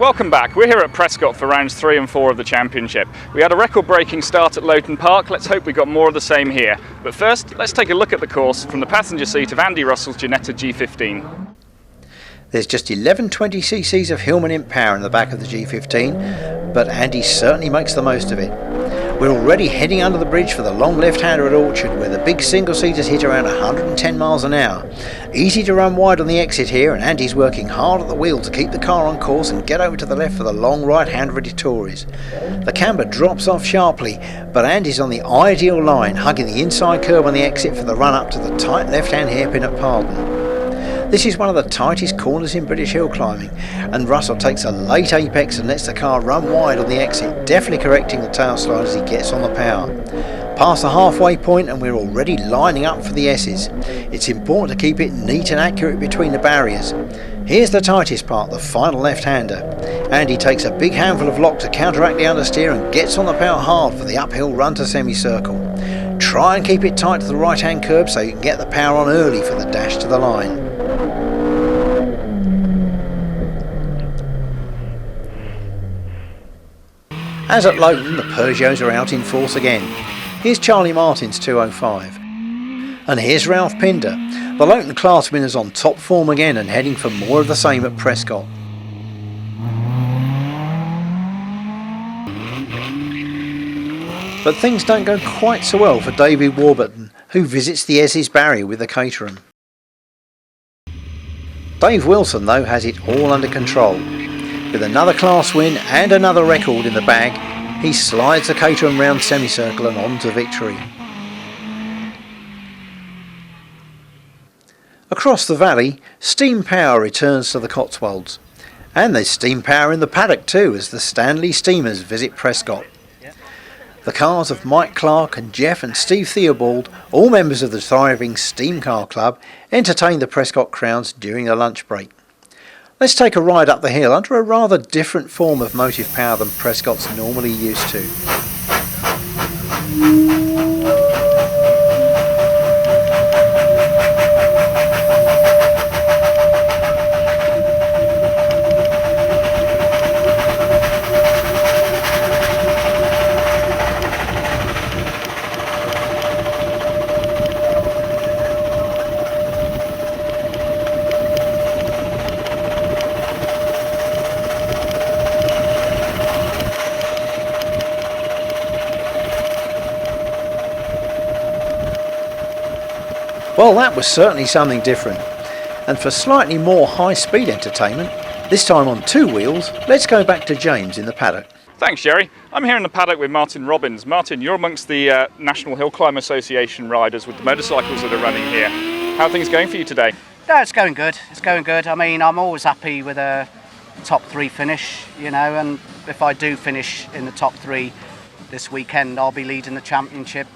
Welcome back. We're here at Prescott for rounds 3 and 4 of the championship. We had a record-breaking start at Loton Park. Let's hope we got more of the same here. But first, let's take a look at the course from the passenger seat of Andy Russell's Ginetta G15. There's just 1120cc of Hillman Imp power in the back of the G15, but Andy certainly makes the most of it. We're already heading under the bridge for the long left-hander at Orchard, where the big single-seaters hit around 110 miles an hour. Easy to run wide on the exit here, and Andy's working hard at the wheel to keep the car on course and get over to the left for the long right-hander at Tories. The camber drops off sharply, but Andy's on the ideal line, hugging the inside curb on the exit for the run-up to the tight left-hand hairpin at Pardon. This is one of the tightest corners in British hill climbing, and Russell takes a late apex and lets the car run wide on the exit, definitely correcting the tail slide as he gets on the power. Past the halfway point and we're already lining up for the S's. It's important to keep it neat and accurate between the barriers. Here's the tightest part, the final left-hander. Andy takes a big handful of lock to counteract the understeer and gets on the power hard for the uphill run to semicircle. Try and keep it tight to the right-hand curb so you can get the power on early for the dash to the line. As at Loton, the Peugeots are out in force again. Here's Charlie Martin's 205. And here's Ralph Pinder. The Loton class winner's on top form again and heading for more of the same at Prescott. But things don't go quite so well for David Warburton, who visits the S's barrier with the Caterham. Dave Wilson, though, has it all under control. With another class win and another record in the bag, he slides the Caterham round semicircle and on to victory. Across the valley, steam power returns to the Cotswolds. And there's steam power in the paddock too, as the Stanley Steamers visit Prescott. The cars of Mike Clark and Jeff and Steve Theobald, all members of the thriving Steam Car Club, entertain the Prescott crowds during the lunch break. Let's take a ride up the hill under a rather different form of motive power than Prescott's normally used to. Well, that was certainly something different. And for slightly more high-speed entertainment, this time on two wheels, let's go back to James in the paddock. Thanks, Jerry. I'm here in the paddock with Martin Robbins. Martin, you're amongst the National Hillclimb Association riders with the motorcycles that are running here. How are things going for you today? No, it's going good. It's going good. I mean, I'm always happy with a top 3 finish, you know, and if I do finish in the top 3 this weekend, I'll be leading the championship.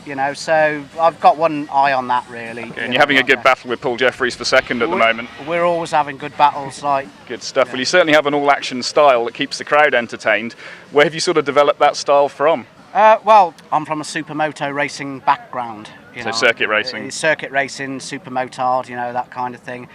You know, so I've got one eye on that really. Okay, and you're having a good battle with Paul Jeffries for second at the moment. We're always having good battles, like. Good stuff. Yeah. Well, you certainly have an all-action style that keeps the crowd entertained. Where have you sort of developed that style from? Well, I'm from a supermoto racing background. So circuit racing. Circuit racing, supermotard, you know, that kind of thing.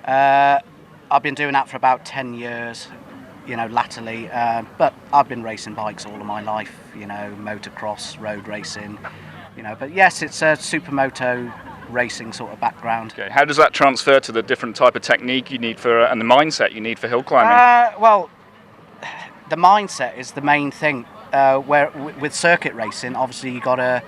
I've been doing that for about 10 years, you know, latterly. But I've been racing bikes all of my life, you know, motocross, road racing. You know, but yes, it's a supermoto racing sort of background. Okay. How does that transfer to the different type of technique you need for and the mindset you need for hill climbing? Well, the mindset is the main thing. Where with circuit racing, obviously you got to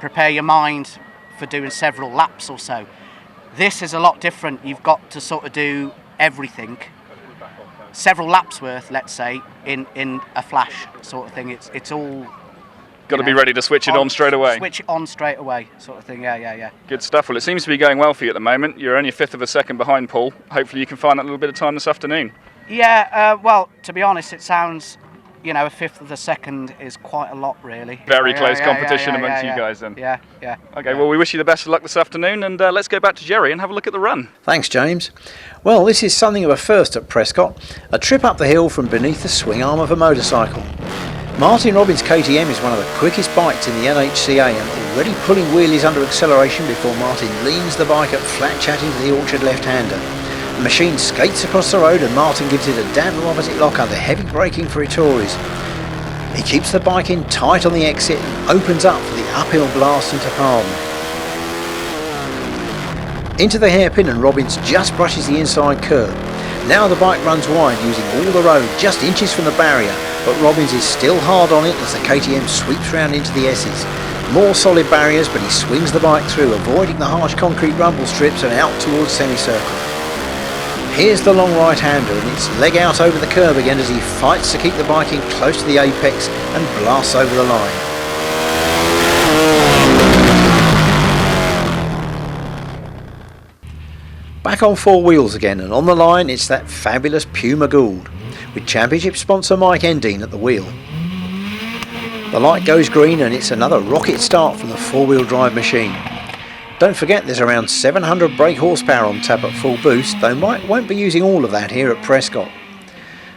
prepare your mind for doing several laps or so. This is a lot different. You've got to sort of do everything, several laps worth, let's say, in a flash sort of thing. It's all. Got to be ready to switch it on straight away. Switch it on straight away, sort of thing. Yeah. Good stuff. Well, it seems to be going well for you at the moment. You're only a fifth of a second behind Paul. Hopefully you can find that little bit of time this afternoon. Yeah, well, to be honest, it sounds, you know, a fifth of a second is quite a lot, really. Very close competition amongst you guys then. Yeah. Okay, well, we wish you the best of luck this afternoon, and let's go back to Jerry and have a look at the run. Thanks, James. Well, this is something of a first at Prescott, a trip up the hill from beneath the swing arm of a motorcycle. Martin Robbins' KTM is one of the quickest bikes in the NHCA and already pulling wheelies under acceleration before Martin leans the bike at flat chat into the Orchard left-hander. machine skates across the road and Martin gives it a dab of opposite lock under heavy braking for Ettores. He keeps the bike in tight on the exit and opens up for the uphill blast into Parden. Into the hairpin and Robbins just brushes the inside curb. Now the bike runs wide using all the road just inches from the barrier, but Robbins is still hard on it as the KTM sweeps round into the S's. More solid barriers, but he swings the bike through, avoiding the harsh concrete rumble strips and out towards semicircle. Here's the long right-hander and it's leg out over the curb again as he fights to keep the bike in close to the apex and blasts over the line. Back on four wheels again, and on the line it's that fabulous Puma Gould, with championship sponsor Mike Endine at the wheel. The light goes green and it's another rocket start from the four-wheel drive machine. Don't forget there's around 700 brake horsepower on tap at full boost, though Mike won't be using all of that here at Prescott.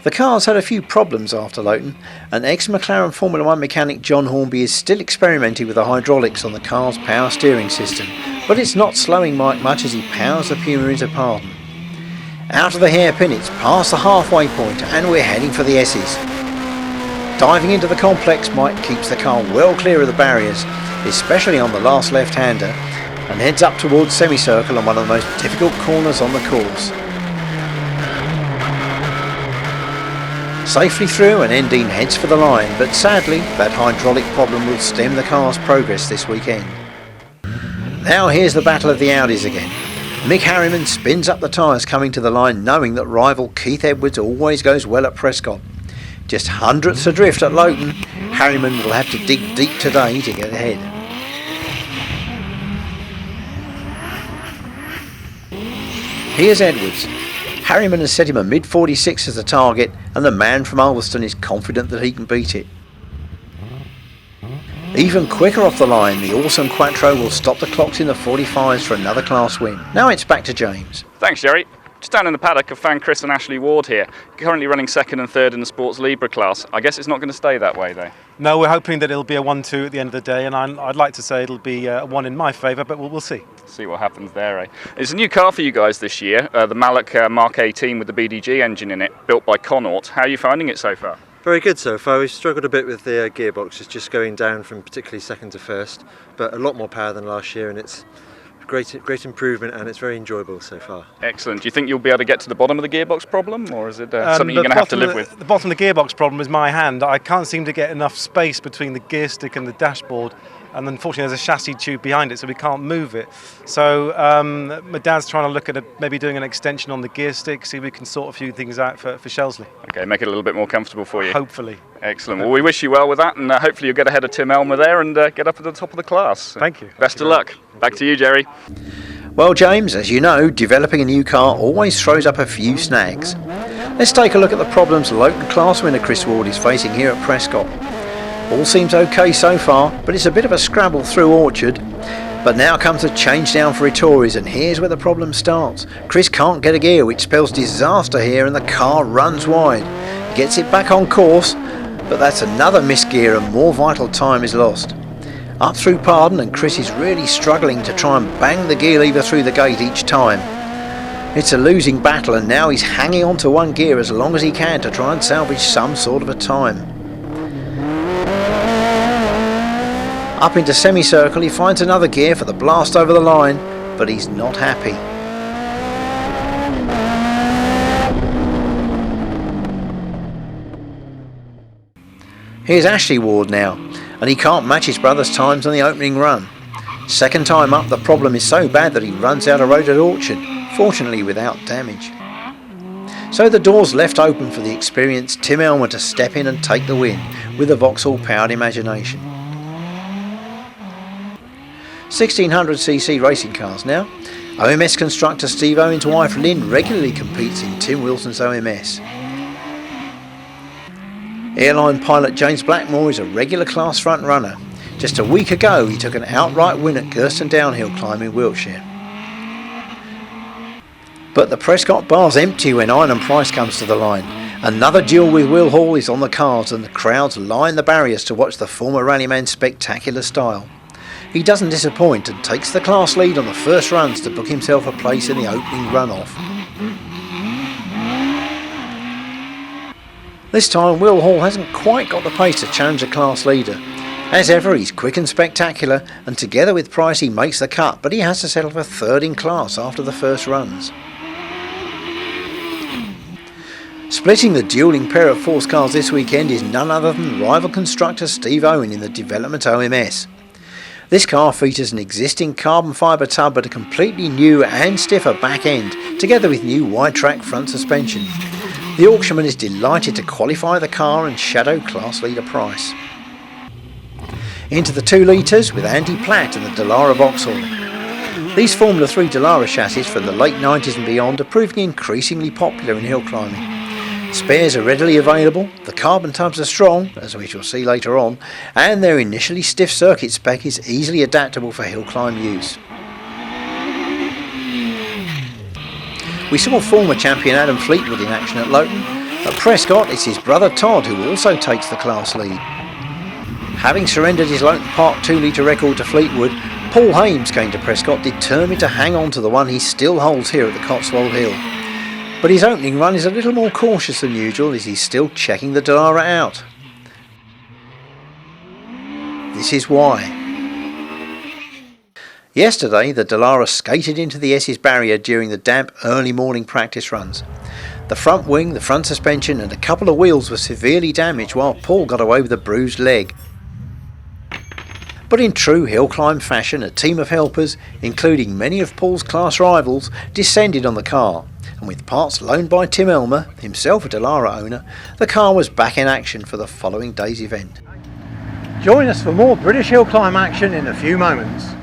The car's had a few problems after Loton, and ex-McLaren Formula 1 mechanic John Hornby is still experimenting with the hydraulics on the car's power steering system, but it's not slowing Mike much as he powers the Puma into Parden. Out of the hairpin, it's past the halfway point and we're heading for the S's. Diving into the complex, Mike keeps the car well clear of the barriers, especially on the last left-hander, and heads up towards semicircle on one of the most difficult corners on the course. Safely through and Endine heads for the line, but sadly that hydraulic problem will stem the car's progress this weekend. Now here's the battle of the Audis again. Mick Harriman spins up the tyres coming to the line, knowing that rival Keith Edwards always goes well at Prescott. Just hundredths adrift at Loton, Harriman will have to dig deep today to get ahead. Here's Edwards. Harriman has set him a mid-46 as a target, and the man from Ulverston is confident that he can beat it. Even quicker off the line, the awesome Quattro will stop the clocks in the 45s for another class win. Now it's back to James. Thanks, Jerry. Just down in the paddock, I've found Chris and Ashley Ward here, currently running second and third in the Sports Libra class. I guess it's not going to stay that way, though. No, we're hoping that it'll be a 1-2 at the end of the day, and I'd like to say it'll be a 1 in my favour, but we'll see. See what happens there, eh? It's a new car for you guys this year, the Mallock Mark 18 with the BDG engine in it, built by Connaught. How are you finding it so far? Very good so far. We've struggled a bit with the gearbox. It's just going down from particularly second to first, but a lot more power than last year, and it's great improvement, and it's very enjoyable so far. Excellent. Do you think you'll be able to get to the bottom of the gearbox problem, or is it something you're going to have to live with? The bottom of the gearbox problem is my hand. I can't seem to get enough space between the gear stick and the dashboard, and unfortunately there's a chassis tube behind it, so we can't move it. So my dad's trying to look at maybe doing an extension on the gear stick, see if we can sort a few things out for Shelsley. Okay, make it a little bit more comfortable for you. Hopefully. Excellent. Well, we wish you well with that, and hopefully you'll get ahead of Tim Elmer there and get up at the top of the class. Thank you. Best of luck. Back to you, Jerry. Well, James, as you know, developing a new car always throws up a few snags. Let's take a look at the problems Loton class winner Chris Ward is facing here at Prescott. All seems okay so far, but it's a bit of a scrabble through Orchard. But now comes the change down for Ettores, and here's where the problem starts. Chris can't get a gear, which spells disaster here, and the car runs wide. He gets it back on course, but that's another missed gear and more vital time is lost. Up through Parden, and Chris is really struggling to try and bang the gear lever through the gate each time. It's a losing battle, and now he's hanging on to one gear as long as he can to try and salvage some sort of a time. Up into semicircle, he finds another gear for the blast over the line, but he's not happy. Here's Ashley Ward now, and he can't match his brother's times on the opening run. Second time up, the problem is so bad that he runs out of road at Orchard, fortunately without damage. So the door's left open for the experienced Tim Elmer to step in and take the win with a Vauxhall-powered Imagination. 1600cc racing cars now. OMS constructor Steve Owen's wife Lynn regularly competes in Tim Wilson's OMS. Airline pilot James Blackmore is a regular class front runner. Just a week ago he took an outright win at Gersten Downhill Climb in Wiltshire. But the Prescott bar's empty when Iron Price comes to the line. Another duel with Will Hall is on the cards, and the crowds line the barriers to watch the former rallyman's spectacular style. He doesn't disappoint and takes the class lead on the first runs to book himself a place in the opening runoff. This time Will Hall hasn't quite got the pace to challenge the class leader. As ever, he's quick and spectacular, and together with Price he makes the cut, but he has to settle for third in class after the first runs. Splitting the duelling pair of force cars this weekend is none other than rival constructor Steve Owen in the Development OMS. This car features an existing carbon fibre tub but a completely new and stiffer back end, together with new wide track front suspension. The auctionman is delighted to qualify the car and shadow class leader Price. Into the 2 litres with Andy Platt and the Dallara Vauxhall. These Formula 3 Dallara chassis from the late 90s and beyond are proving increasingly popular in hill climbing. Spares are readily available, the carbon tubs are strong, as we shall see later on, and their initially stiff circuit spec is easily adaptable for hill climb use. We saw former champion Adam Fleetwood in action at Loton. At Prescott, it's his brother Todd who also takes the class lead. Having surrendered his Loton Park 2 litre record to Fleetwood, Paul Hames came to Prescott determined to hang on to the one he still holds here at the Cotswold Hill. But his opening run is a little more cautious than usual as he's still checking the Dallara out. This is why. Yesterday, the Dallara skated into the S's barrier during the damp early morning practice runs. The front wing, the front suspension and a couple of wheels were severely damaged while Paul got away with a bruised leg. But in true hill climb fashion, a team of helpers, including many of Paul's class rivals, descended on the car, and with parts loaned by Tim Elmer, himself a Dallara owner, the car was back in action for the following day's event. Join us for more British hill climb action in a few moments.